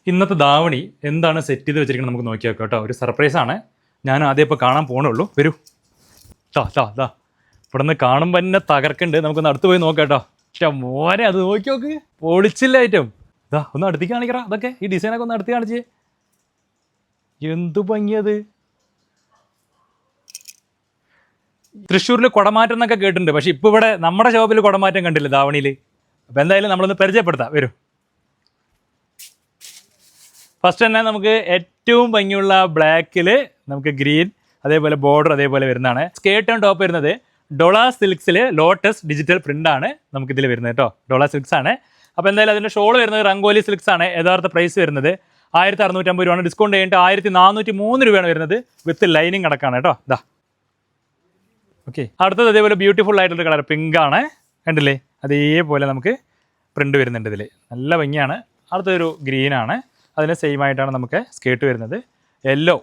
ഇന്നത്തെ ധാവണി എന്താണ് സെറ്റ് ചെയ്ത് വെച്ചിരിക്കുന്നത് നമുക്ക് നോക്കി നോക്കാം കേട്ടോ. ഒരു സർപ്രൈസാണ്. ഞാൻ ആദ്യം ഇപ്പോൾ കാണാൻ പോകണുള്ളൂ. വരൂ. ഇവിടെ നിന്ന് കാണുമ്പോൾ തന്നെ തകർക്കുന്നുണ്ട്. നമുക്കൊന്ന് അടുത്ത് പോയി നോക്കാം കേട്ടോ. പക്ഷേ മോനെ അത് നോക്കി നോക്ക്, പൊളിച്ചില്ല ഐറ്റം. ഒന്ന് അടുത്തേക്ക് കാണിക്കടാ. അതൊക്കെ ഈ ഡിസൈനൊക്കെ ഒന്ന് അടുത്ത് കാണിച്ചേ. എന്തു ഭംഗിയത്. തൃശ്ശൂരിൽ കുടമാറ്റം എന്നൊക്കെ കേട്ടിട്ടുണ്ട്. പക്ഷെ ഇപ്പോൾ ഇവിടെ നമ്മുടെ ഷോപ്പിൽ കുടമാറ്റം കണ്ടില്ല ധാവണിയിൽ. അപ്പോൾ എന്തായാലും നമ്മളൊന്ന് പരിചയപ്പെടുത്താം. വരൂ. ഫസ്റ്റ് തന്നെ നമുക്ക് ഏറ്റവും ഭംഗിയുള്ള ബ്ലാക്കിൽ നമുക്ക് ഗ്രീൻ, അതേപോലെ ബോർഡർ അതേപോലെ വരുന്നതാണ്. സ്കേർട്ട് ആൻഡ് ടോപ്പ് വരുന്നത് ഡോള സിൽക്സിൽ ലോട്ടസ് ഡിജിറ്റൽ പ്രിൻ്റാണ് നമുക്കിതിൽ വരുന്നത് കേട്ടോ. ഡോള സിൽക്സ് ആണ്. അപ്പോൾ എന്തായാലും അതിൻ്റെ ഷോൾ വരുന്നത് റംഗോലി സിൽക്സ് ആണ്. യഥാർത്ഥ പ്രൈസ് വരുന്നത് 1650 രൂപയാണ്. ഡിസ്കൗണ്ട് കഴിഞ്ഞിട്ട് 1403 രൂപയാണ് വരുന്നത്. വിത്ത് ലൈനിങ് അടക്കമാണ് കേട്ടോ. ഓക്കെ, അടുത്തത് അതേപോലെ ബ്യൂട്ടിഫുൾ ആയിട്ടുള്ള കളർ പിങ്ക് ആണ്. കണ്ടില്ലേ, അതേപോലെ നമുക്ക് പ്രിൻ്റ് വരുന്നുണ്ട് ഇതിൽ. നല്ല ഭംഗിയാണ്. അടുത്തൊരു ഗ്രീനാണ്. അതിന് സെയിം ആയിട്ടാണ് നമുക്ക് സ്കേർട്ട് വരുന്നത്. യെല്ലോ,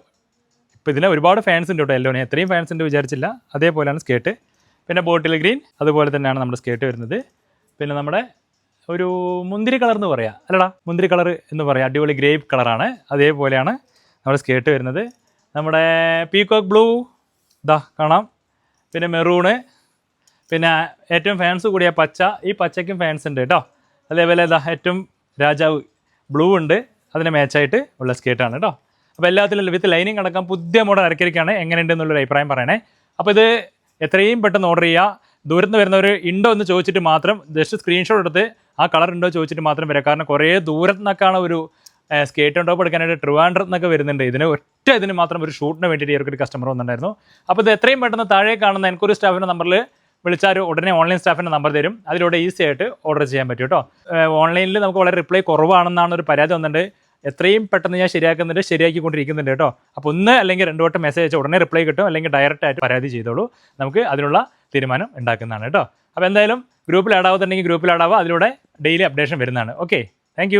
ഇപ്പോൾ ഇതിന് ഒരുപാട് ഫാൻസ് ഉണ്ട് കേട്ടോ. യെല്ലോനെ എത്രയും ഫാൻസ് ഉണ്ട് വിചാരിച്ചില്ല. അതേപോലെയാണ് സ്കേർട്ട്. പിന്നെ ബോട്ടിൽ ഗ്രീൻ അതുപോലെ തന്നെയാണ് നമ്മുടെ സ്കേർട്ട് വരുന്നത്. പിന്നെ നമ്മുടെ ഒരു മുന്തിരി കളർ എന്ന് പറയാം, അല്ലടാ മുന്തിരി കളർ എന്ന് പറയാം. അടിപൊളി ഗ്രേപ്പ് കളറാണ്. അതേപോലെയാണ് നമ്മുടെ സ്കേർട്ട് വരുന്നത്. നമ്മുടെ പീകോക്ക് ബ്ലൂ കാണാം. പിന്നെ മെറൂണ്, പിന്നെ ഏറ്റവും ഫാൻസ് കൂടിയ പച്ച. ഈ പച്ചയ്ക്കും ഫാൻസ് ഉണ്ട് കേട്ടോ. അതേപോലെ ഏറ്റവും രാജാവ് ബ്ലൂ ഉണ്ട്. അതിന് മാച്ചായിട്ട് ഉള്ള സ്കേർട്ടാണ് കേട്ടോ. അപ്പോൾ എല്ലാത്തിലും വിത്ത് ലൈനിങ് അടക്കം പുതിയ മോഡൽ ഇറക്കിയിരിക്കുകയാണ്. എങ്ങനെയുണ്ട് എന്നുള്ളൊരു അഭിപ്രായം പറയണേ. അപ്പോൾ ഇത് എത്രയും പെട്ടെന്ന് ഓർഡർ ചെയ്യുക. ദൂരത്ത് വരുന്നവർ ഉണ്ടോ എന്ന് ചോദിച്ചിട്ട് മാത്രം ജസ്റ്റ് സ്ക്രീൻഷോട്ട് എടുത്ത് ആ കളർ ഉണ്ടോ ചോദിച്ചിട്ട് മാത്രം വരിക. കാരണം കുറേ ദൂരത്ത് നിന്നൊക്കെയാണ് ഒരു സ്കേർട്ട് ടോപ്പ് എടുക്കാനായിട്ട് ട്രിവാൻഡ്രത്ത് നിന്നൊക്കെ വരുന്നുണ്ട്. ഇതിന് മാത്രം ഒരു ഷൂട്ടിന് വേണ്ടിയിട്ട് ഇവർക്കൊരു കസ്റ്റമർ വന്നിട്ടുണ്ടായിരുന്നു. അപ്പോൾ ഇത് എത്രയും പെട്ടെന്ന് താഴെ കാണുന്ന എനിക്കൊരു സ്റ്റാഫിൻ്റെ നമ്പറിൽ വിളിച്ചാൽ ഉടനെ ഓൺലൈൻ സ്റ്റാഫിൻ്റെ നമ്പർ തരും. അതിലൂടെ ഈസി ആയിട്ട് ഓർഡർ ചെയ്യാൻ പറ്റും കേട്ടോ. ഓൺലൈനിൽ നമുക്ക് വളരെ റിപ്ലൈ കുറവാണെന്നാണ് ഒരു പരാതി വന്നിട്ടുണ്ട്. എത്രയും പെട്ടെന്ന് ഞാൻ ശരിയാക്കിക്കൊണ്ടിരിക്കുന്നുണ്ട് കേട്ടോ. അപ്പോൾ ഒന്ന് അല്ലെങ്കിൽ 2 വട്ടം മെസ്സേജ് അയച്ചാൽ ഉടനെ റിപ്ലൈ കിട്ടും. അല്ലെങ്കിൽ ഡയറക്റ്റ് ആയിട്ട് പരാതി ചെയ്തോളൂ. നമുക്ക് അതിനുള്ള തീരുമാനം ഉണ്ടാക്കുന്നതാണ് കേട്ടോ. അപ്പോൾ എന്തായാലും ഗ്രൂപ്പിൽ ആഡാവുന്നുണ്ടെങ്കിൽ ഗ്രൂപ്പിൽ ആഡാവുക. അതിലൂടെ ഡെയിലി അപ്ഡേഷൻ വരുന്നതാണ്. Okay, thank